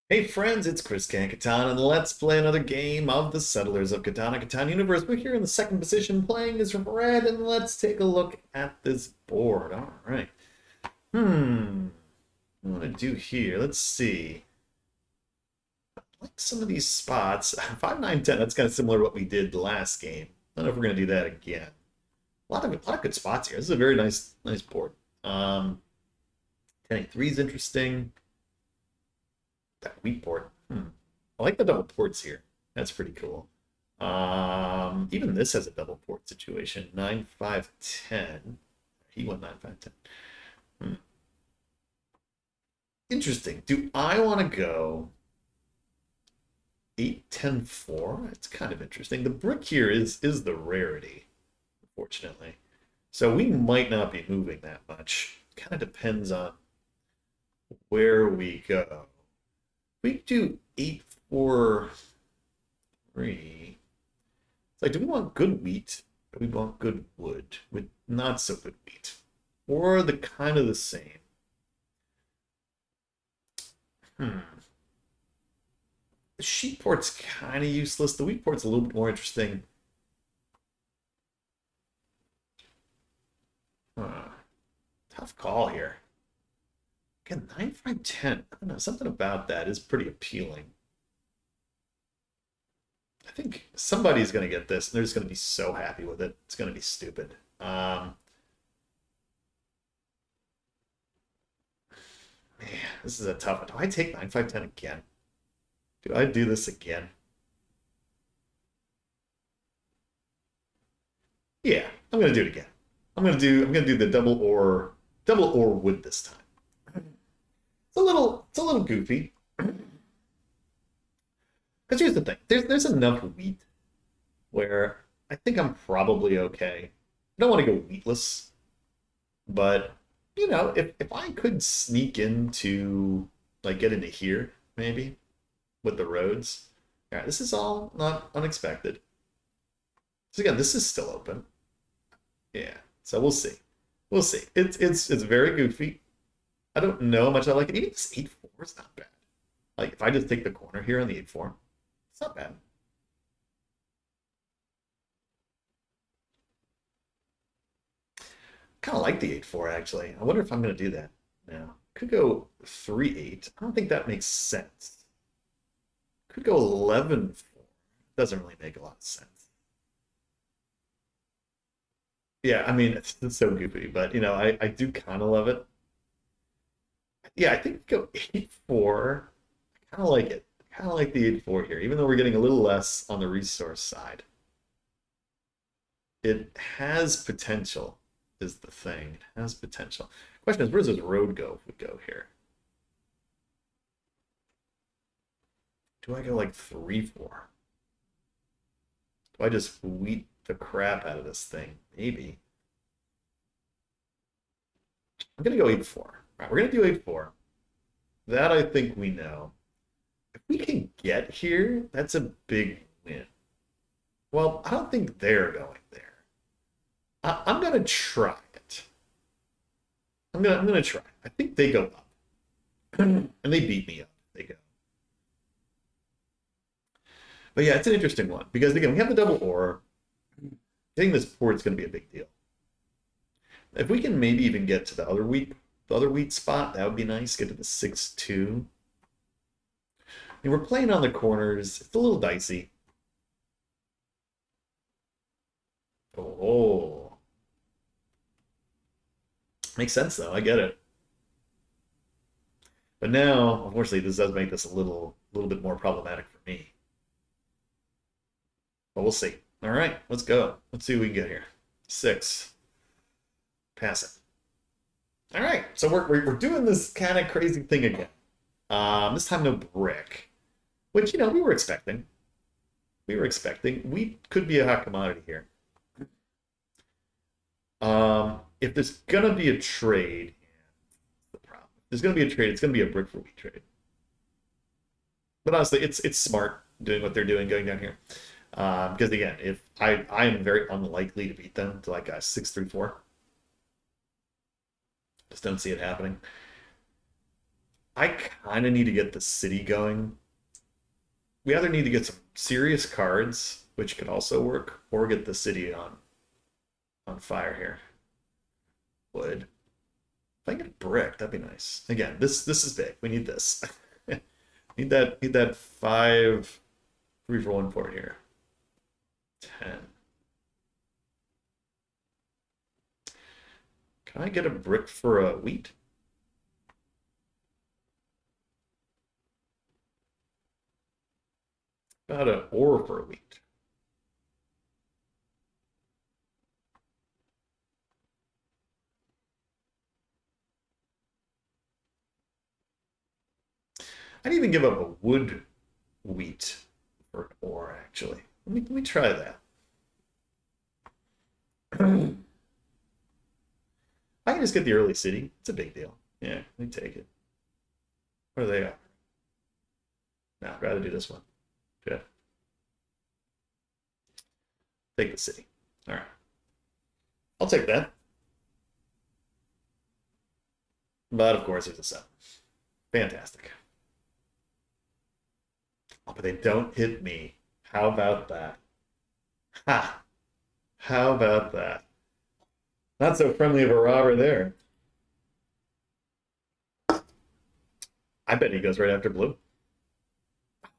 Hey friends, it's Chris Catan, and let's play another game of the Settlers of Catan, Catan Universe. We're here in the second position playing as red, and let's take a look at this board. All right. What do I want to do here? Let's see. I like some of these spots. 5, 9, 10. That's kind of similar to what we did last game. I don't know if we're going to do that again. A lot of good spots here. This is a very nice board. 10-3 is interesting. That wheat port. I like the double ports here. That's pretty cool. Even this has a double port situation. 9, 5, 10. He went 9, 5, 10. Interesting. Do I want to go 8, 10, 4? It's kind of interesting. The brick here is the rarity, unfortunately. So we might not be moving that much. Kind of depends on where we go. We do 8, 4, 3. It's like, do we want good wheat? Or do we want good wood with not so good wheat? Or the kind of the same? Hmm. The sheep port's kind of useless. The wheat port's a little bit more interesting. Huh. Tough call here. Again, 9, 5, 10. I don't know. Something about that is pretty appealing. I think somebody's going to get this, and they're just going to be so happy with it. It's going to be stupid. Man, this is a tough one. Do I take 9, 5, 10 again? Do I do this again? Yeah, I'm gonna do it again. I'm gonna do the double or wood this time. It's a little goofy. Because here's the thing. There's enough wheat where I think I'm probably okay. I don't want to go wheatless, but if I could sneak into like get into here, maybe, with the roads. All right, this is all not unexpected. So again, this is still open. Yeah. So we'll see. We'll see. It's very goofy. I don't know how much I like it. Even this 8-4 is not bad. Like if I just take the corner here on the 8-4, it's not bad. Kind of like the 8-4 actually. I wonder if I'm gonna do that now. Could go 3-8. I don't think that makes sense. Could go 11-4. Doesn't really make a lot of sense. Yeah, I mean it's so goofy, but I do kind of love it. Yeah, I think go 8-4. I kind of like it. Kind of like the 8-4 here, even though we're getting a little less on the resource side. It has potential, is the thing. It has potential. Question is, where does this road go if we go here? Do I go like 3-4? Do I just wheat the crap out of this thing? Maybe. I'm gonna go 8-4. Right, we're gonna do 8-4. That I think we know. If we can get here, that's a big win. Well, I don't think they're going there. I'm gonna try it. I'm gonna try. I think they go up, and they beat me up. They go. But yeah, it's an interesting one because again, we have the double or. Getting this port is going to be a big deal. If we can maybe even get to the other wheat spot, that would be nice. Get to the 6-2. I mean, we're playing on the corners. It's a little dicey. Oh, makes sense though. I get it. But now, unfortunately, this does make this a little bit more problematic for me. But we'll see. All right, let's go. Let's see what we can get here. 6. Pass it. All right, so we're doing this kind of crazy thing again. This time no brick, which we were expecting. We were expecting. We could be a hot commodity here. If there's gonna be a trade, the problem. If there's gonna be a trade. It's gonna be a brick for wheat trade. But honestly, it's smart doing what they're doing, going down here. Because again, if I am very unlikely to beat them to like a 6-3-4. Just don't see it happening. I kind of need to get the city going. We either need to get some serious cards, which could also work, or get the city on fire here. Wood. If I get a brick, that'd be nice. Again, this is big. We need this. Need that 5 3 for 1 port here. 10. Can I get a brick for a wheat? About an ore for a wheat. I'd even give up a wood wheat for an ore, actually. Let me try that. I can just get the early city. It's a big deal. Yeah, let me take it. What are they at? No, I'd rather do this one. Good. Take the city. All right. I'll take that. But of course, there's a 7. Fantastic. Oh, but they don't hit me. How about that? Ha! How about that? Not so friendly of a robber there. I bet he goes right after blue.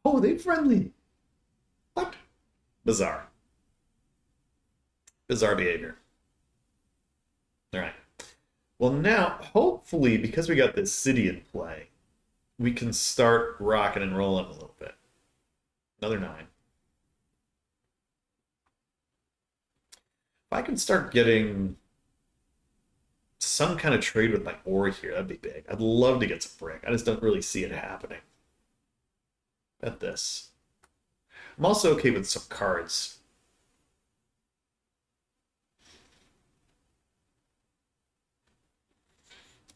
Oh, they friendly. What? Bizarre. Bizarre behavior. All right. Well, now, hopefully, because we got this city in play, we can start rocking and rolling a little bit. Another 9. If I can start getting some kind of trade with my ore here, that'd be big. I'd love to get some brick. I just don't really see it happening. Bet this. I'm also okay with some cards.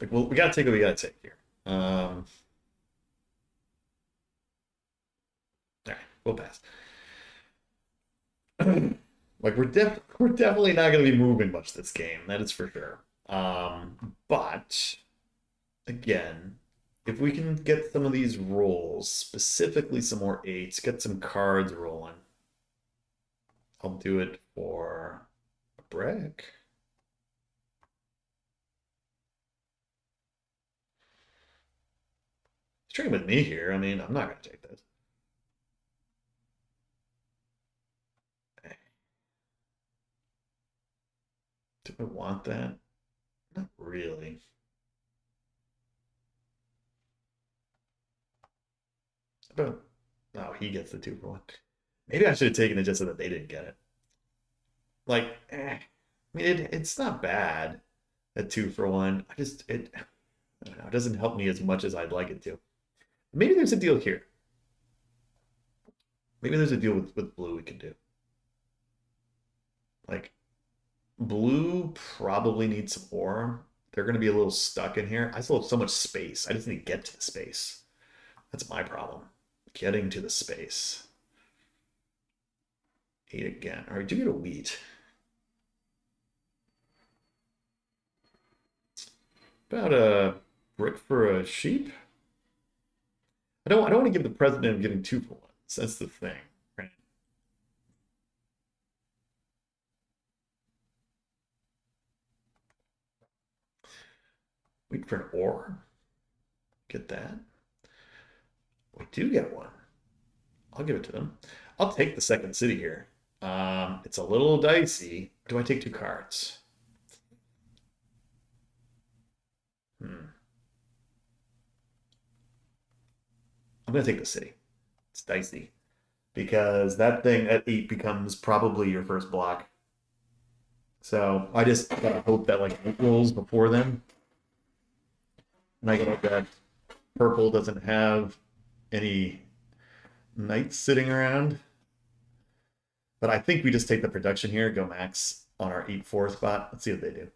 Like, well, we gotta take what we gotta take here. All right, we'll pass. Like we're definitely not going to be moving much this game. That is for sure. But again, if we can get some of these rolls, specifically some more 8s, get some cards rolling, I'll do it for a brick. He's trading with me here. I mean, I'm not going to take this. Do I want that? Not really. But no, he gets the 2 for 1. Maybe I should have taken it just so that they didn't get it. Like, I mean, it's not bad at 2 for 1. I don't know, it doesn't help me as much as I'd like it to. Maybe there's a deal here. Maybe there's a deal with blue we can do. Like, blue probably needs some ore. They're going to be a little stuck in here. I still have so much space. I just need to get to the space. That's my problem. Getting to the space. 8 again. All right, do get a wheat. About a brick for a sheep? I don't want to give the president of getting 2 for 1. That's the thing, right? Wait for an ore. Get that. We do get one. I'll give it to them. I'll take the second city here. It's a little dicey. Do I take 2 cards? I'm gonna take the city. It's dicey because that thing at 8 becomes probably your first block. So I just gotta hope that like it rolls before then. And I hope that purple doesn't have any knights sitting around. But I think we just take the production here, go max on our 8-4 spot. Let's see what they do.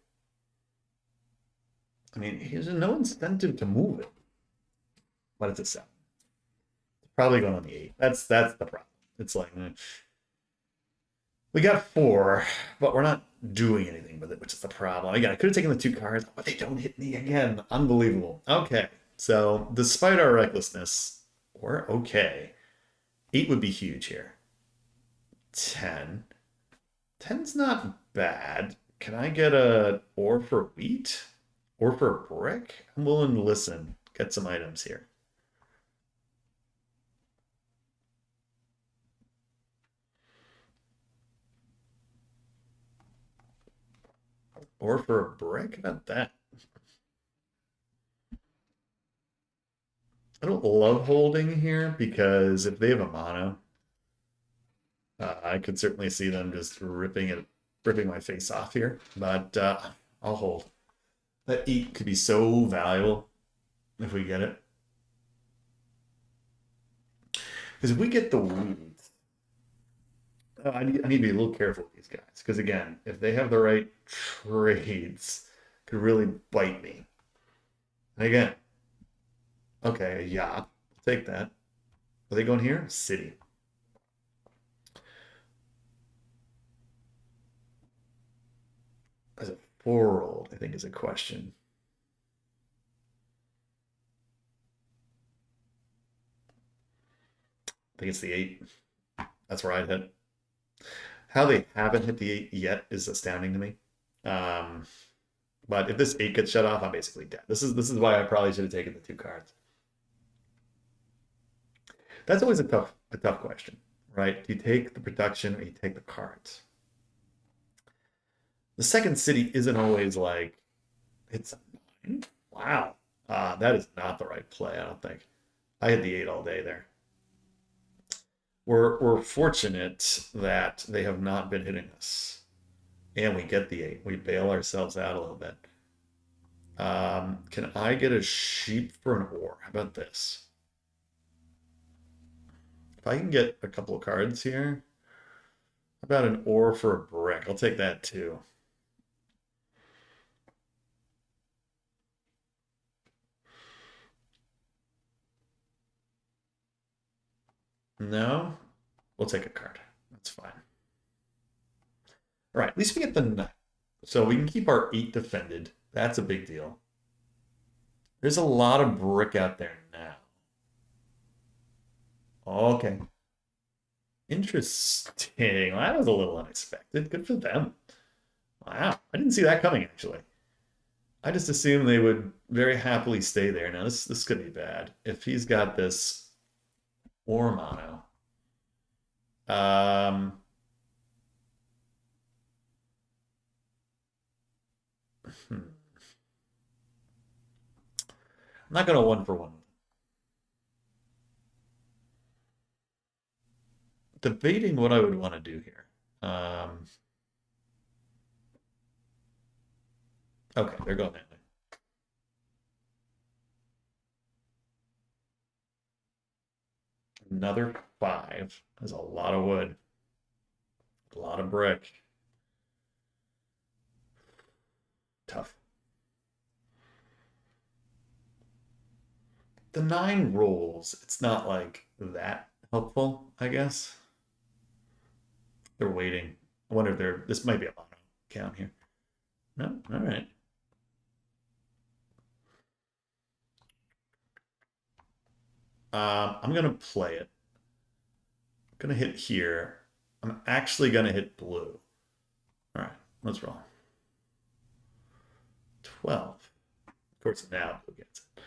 I mean, there's no incentive to move it. But it's a 7. It's probably going on the 8. That's the problem. It's like we got 4, but we're not doing anything with it, which is the problem. Again, I could have taken the 2 cards, but they don't hit me again. Unbelievable. Okay. So, despite our recklessness, we're okay. 8 would be huge here. 10. 10's not bad. Can I get a ore for wheat? Or for a brick? I'm willing to listen. Get some items here. Or for a brick? How about that? I don't love holding here because if they have a mono, I could certainly see them just ripping my face off here. But I'll hold. That 8 could be so valuable if we get it. Because if we get the weeds, I need to be a little careful with these guys. Because again, if they have the right trades, could really bite me. And again, okay, a yacht. I'll take that. Are they going here? City. As a 4-year-old, I think is a question. I think it's the 8. That's where I'd hit. How they haven't hit the 8 yet is astounding to me. Um, but if this 8 gets shut off, I'm basically dead. This is why I probably should have taken the 2 cards. That's always a tough question, right? Do you take the production or you take the cards? The second city isn't always like it's a 9. Wow. That is not the right play, I don't think. I had the 8 all day there. We're fortunate that they have not been hitting us. And we get the 8. We bail ourselves out a little bit. Can I get a sheep for an ore? How about this? If I can get a couple of cards here, how about an ore for a brick? I'll take that too. No? We'll take a card. That's fine. All right, at least we get the 9. So we can keep our 8 defended. That's a big deal. There's a lot of brick out there now. Okay. Interesting. Well, that was a little unexpected. Good for them. Wow. I didn't see that coming, actually. I just assumed they would very happily stay there. Now, this could be bad. If he's got this ore mono. Um, hmm. I'm not going to 1-for-1. Debating what I would want to do here. Okay, they're going that way. Another 5. That's a lot of wood. A lot of brick. Tough. The 9 rolls, it's not like that helpful, I guess. They're waiting. I wonder if this might be a mono count here. No? All right. I'm gonna play it. I'm gonna hit here. I'm actually gonna hit blue. All right, let's roll. 12. Of course, now blue gets it.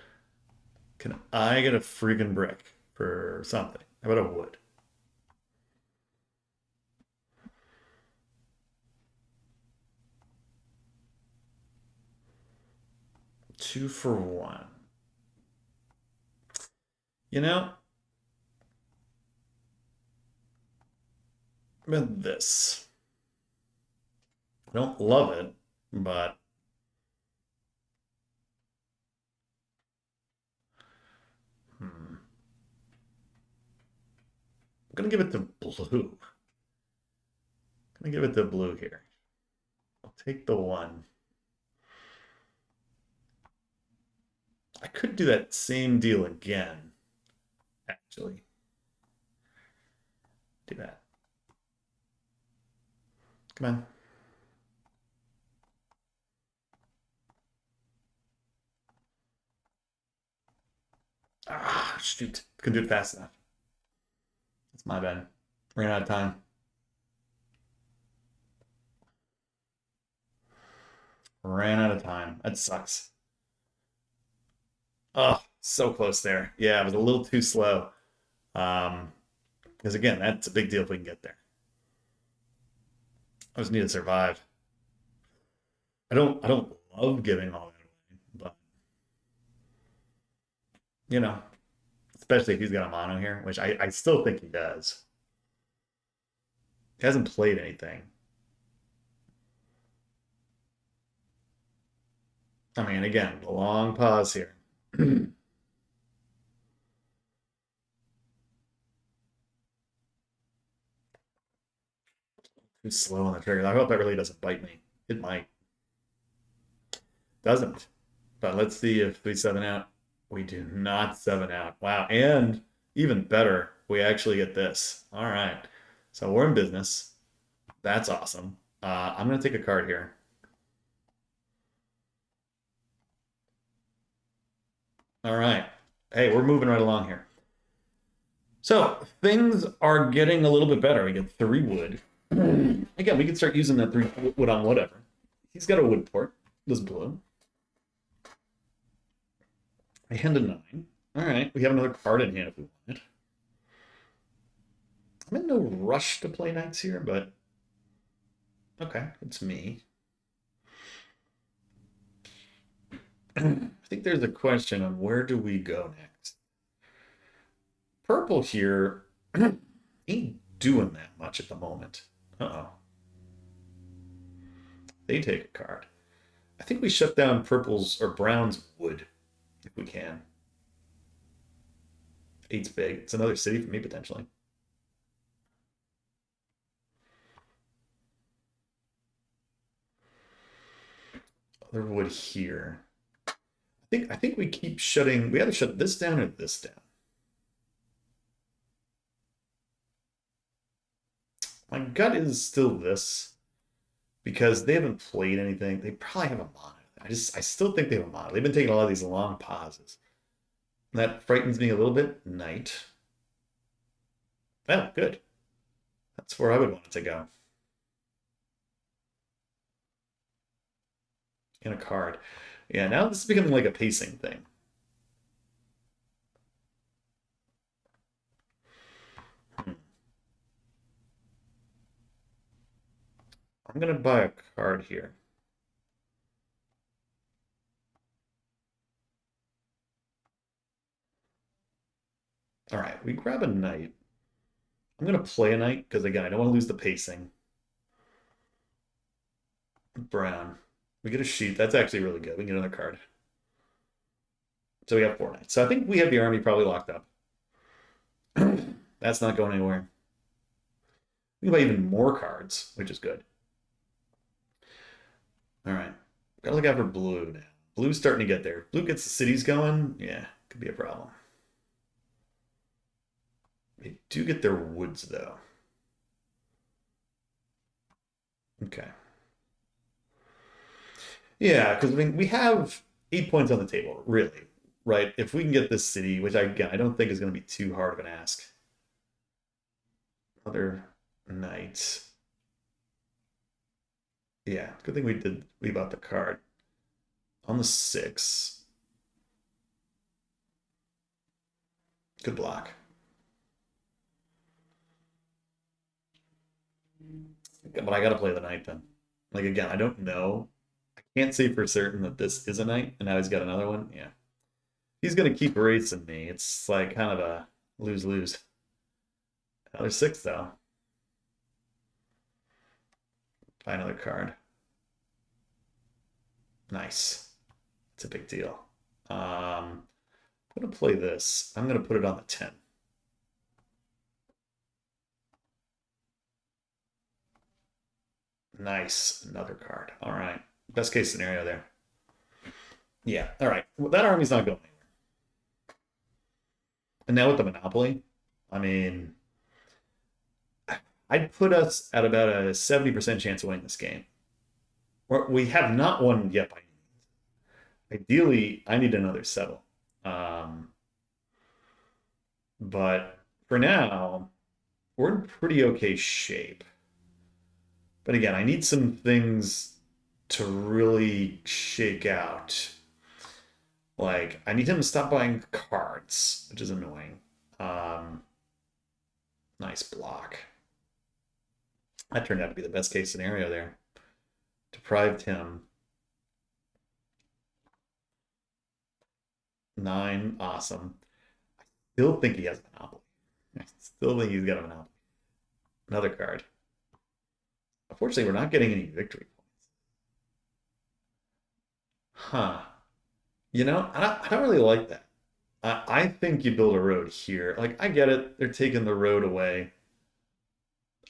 Can I get a freaking brick for something? How about a wood? 2-for-1. You know, about this. I don't love it, but I'm gonna give it to blue. I'm gonna give it to blue here. I'll take the 1. I could do that same deal again, actually. Do that. Come on. Ah, shoot. Couldn't do it fast enough. That's my bad. Ran out of time. Ran out of time. That sucks. Oh, so close there. Yeah, it was a little too slow. Um, because again, that's a big deal if we can get there. I just need to survive. I don't love giving all that away, but you know, especially if he's got a mono here, which I still think he does. He hasn't played anything. I mean, again, a long pause here. Too slow on the trigger. I hope that really doesn't bite me. It might. Doesn't. But let's see if we seven out. We do not seven out. Wow. And even better, we actually get this. All right. So we're in business. That's awesome. I'm going to take a card here. All right. Hey, we're moving right along here. So things are getting a little bit better. We get three wood. Again, we can start using that three wood on whatever. He's got a wood port. This blue. A hand of nine. All right. We have another card in hand if we want it. I'm in no rush to play knights here, but okay, it's me. I think there's a question on where do we go next. Purple here ain't doing that much at the moment. Uh-oh. They take a card. I think we shut down purple's or brown's wood if we can. Eight's big. It's another city for me potentially. Other wood here. I think we keep shutting. We either shut this down or this down. My gut is still this because they haven't played anything. They probably have a mono. I still think they have a mono. They've been taking a lot of these long pauses. That frightens me a little bit. Knight. Oh, good. That's where I would want it to go. In a card. Yeah, now this is becoming like a pacing thing. Hmm. I'm gonna buy a card here. All right, we grab a knight. I'm gonna play a knight because again, I don't want to lose the pacing. Brown. We get a sheet. That's actually really good. We can get another card. So we have four knights. So I think we have the army probably locked up. That's not going anywhere. We can buy even more cards, which is good. All right. Gotta look out for blue now. Blue's starting to get there. Blue gets the cities going. Yeah, could be a problem. They do get their woods, though. Okay. Yeah, because I mean, we have 8 points on the table, really, right? If we can get this city, which again, I don't think is going to be too hard of an ask. Other knights. Yeah, good thing we did. We bought the card on the six. Good block. But I got to play the knight then. Like again, I don't know. I can't say for certain that this is a knight, and now he's got another one. Yeah, he's gonna keep racing me. It's like kind of a lose lose. Another six though. Buy another card. Nice. It's a big deal. I'm gonna play this. I'm gonna put it on the 10. Nice. Another card. All right. Best case scenario there. Yeah. All right. Well, that army's not going anywhere. And now with the Monopoly, I mean, I'd put us at about a 70% chance of winning this game. We have not won yet by any means. Ideally, I need another settle. Um, But for now, we're in pretty okay shape. But again, I need some things to really shake out. Like, I need him to stop buying cards, which is annoying. Um, nice block. That turned out to be the best case scenario there. Deprived him. 9, awesome. Still think he has Monopoly. I still think he's got a Monopoly. Another card. Unfortunately, we're not getting any victory points. Huh. I don't really like that. I think you build a road here. Like, I get it. They're taking the road away.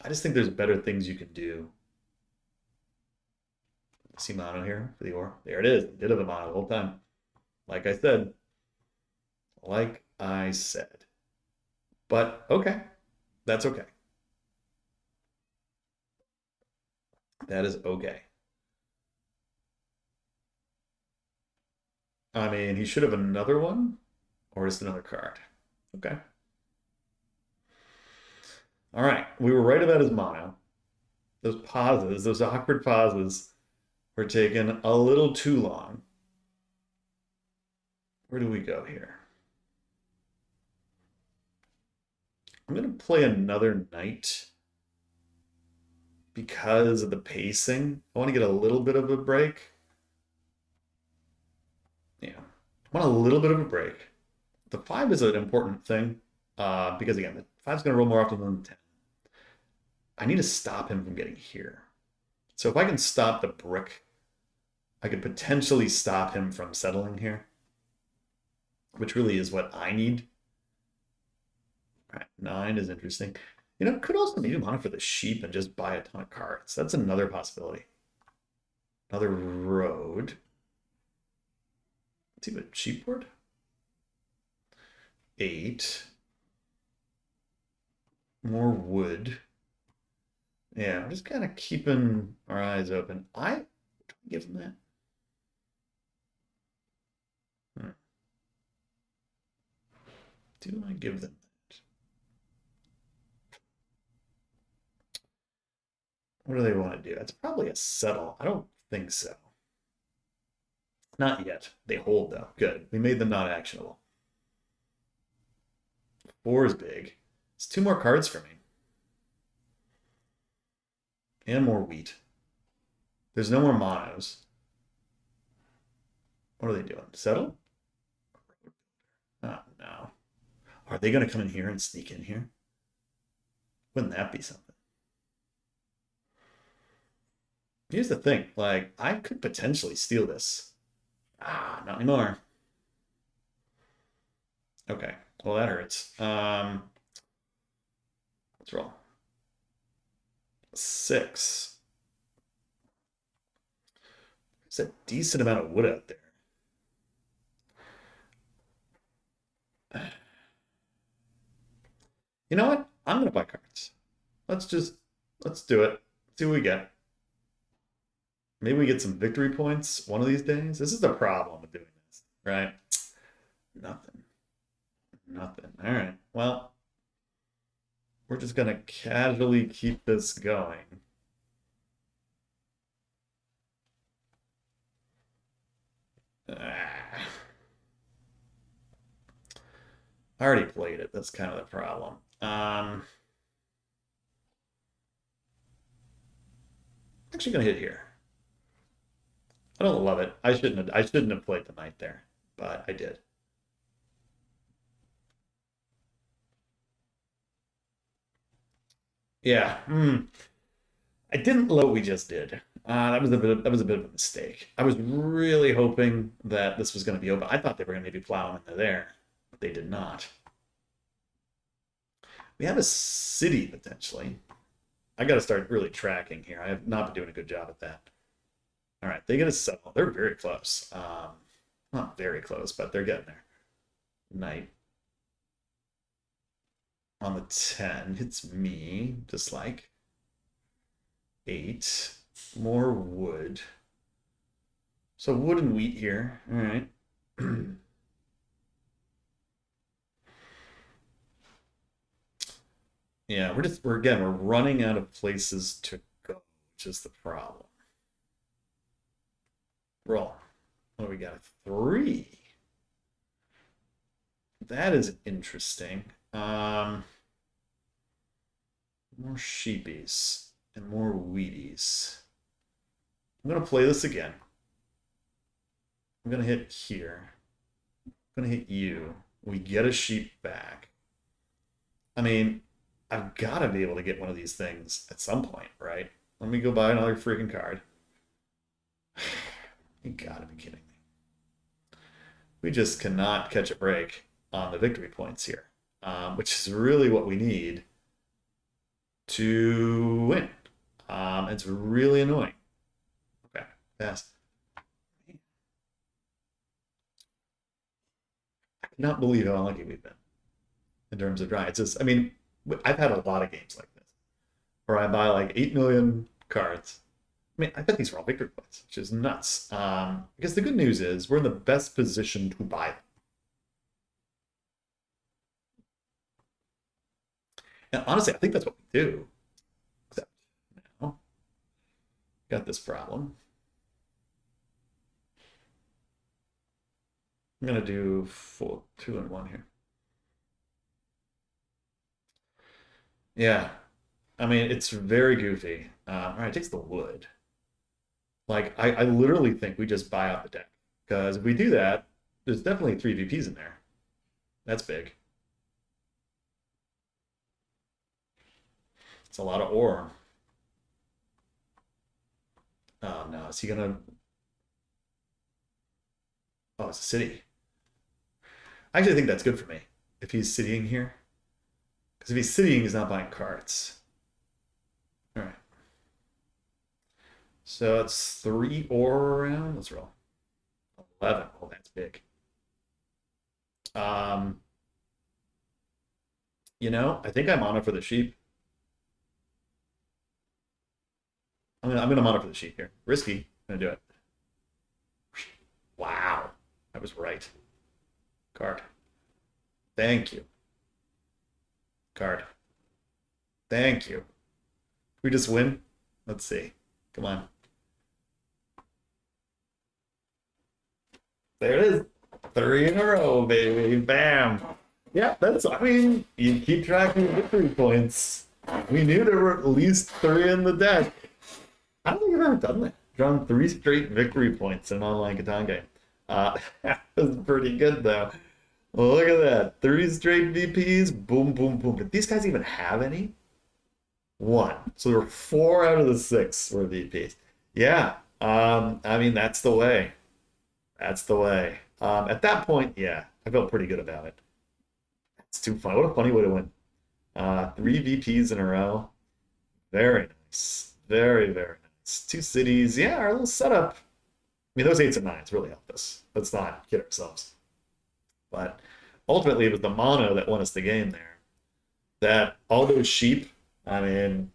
I just think there's better things you can do. See mono here for the ore. There it is. Did have a mono the whole time. Like I said. Like I said. But okay. That's okay. That is okay. I mean, he should have another one or just another card. Okay. All right. We were right about his mono. Those pauses, those awkward pauses, were taking a little too long. Where do we go here? I'm going to play another knight because of the pacing. I want to get a little bit of a break. Yeah. I want a little bit of a break. The 5 is an important thing because, again, the 5 is going to roll more often than the 10. I need to stop him from getting here. So if I can stop the brick, I could potentially stop him from settling here, which really is what I need. All right, 9 is interesting. Could also need him on it for the sheep and just buy a ton of cards. That's another possibility. Another road. Let's see what sheep board. 8. More wood. Yeah, I'm just kind of keeping our eyes open. I give him that. Do I give them that? What do they want to do? It's probably a settle. I don't think so. Not yet. They hold, though. Good. We made them not actionable. 4 is big. It's 2 more cards for me. And more wheat. There's no more monos. What are they doing? Settle? Oh, no. Are they going to come in here and sneak in here? Wouldn't that be something? Here's the thing. Like, I could potentially steal this. Ah, not anymore. Okay. Well, that hurts. Let's roll. 6. There's a decent amount of wood out there. You know what? I'm gonna buy cards. Let's do it. See what we get. Maybe we get some victory points one of these days. This is the problem with doing this, right? Nothing. Nothing. All right. Well, we're just gonna casually keep this going. Ah. I already played it. That's kind of the problem. Actually gonna hit here. I don't love it. I shouldn't have played the knight there, but I did. Yeah. I didn't love what we just did. That was a bit of a mistake. I was really hoping that this was going to be open. I thought they were going to maybe plow into there, but they did not. We have a city potentially. I got to start really tracking here. I have not been doing a good job at that. All right, they get a settle. They're very close. Not very close, but they're getting there. Knight on the 10 hits me, just like 8. More wood. So wood and wheat here. All right. Yeah, we're running out of places to go, which is the problem. Roll. What do we got? Three. That is interesting. More sheepies and more wheaties. I'm gonna play this again. I'm gonna hit here. I'm gonna hit you. We get a sheep back. I mean, I've got to be able to get one of these things at some point, right? Let me go buy another freaking card. You gotta be kidding me. We just cannot catch a break on the victory points here, which is really what we need to win. It's really annoying. Okay, fast. I cannot believe how unlucky we've been in terms of drawing. It's just, I mean, I've had a lot of games like this where I buy like 8 million cards. I mean, I bet these are all victory points, which is nuts. Because the good news is we're in the best position to buy them. And honestly, I think that's what we do. Except now, got this problem. I'm gonna do full 2 and 1 here. Yeah, I mean it's very goofy. All right, it takes the wood. Like I literally think we just buy out the deck because if we do that, there's definitely three VPs in there. That's big. It's a lot of ore. Oh no, is he gonna? Oh, it's a city. I actually think that's good for me if he's citying here because if he's citying, he's not buying cards. All right, so it's three ore around. Let's roll 11. Oh, that's big. Um, I think I'm on it for the sheep. I'm gonna monitor the sheet here. Risky. I'm gonna do it. Wow. I was right. Card. Thank you. Card. Thank you. We just win? Let's see. Come on. There it is. Three in a row, baby. Bam. Yeah, I mean, you keep track of your victory points. We knew there were at least three in the deck. I don't think I've ever done that. Drawn three straight victory points in an online Catan game. That was pretty good, though. Well, look at that. Three straight VPs. Boom, boom, boom. Did these guys even have any? One. So there were four out of the six were VPs. Yeah. I mean, that's the way. That's the way. At that point, yeah, I felt pretty good about it. It's too fun. What a funny way to win. Three VPs in a row. Very nice. Very, very nice. Two cities. Yeah, our little setup. I mean, those eights and nines really helped us. Let's not kid ourselves. But ultimately, it was the mono that won us the game there. That all those sheep, I mean,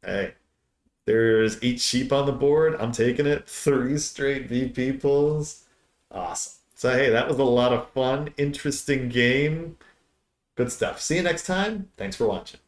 hey, there's 8 sheep on the board. I'm taking it. Three straight VP pulls. Awesome. So, hey, that was a lot of fun. Interesting game. Good stuff. See you next time. Thanks for watching.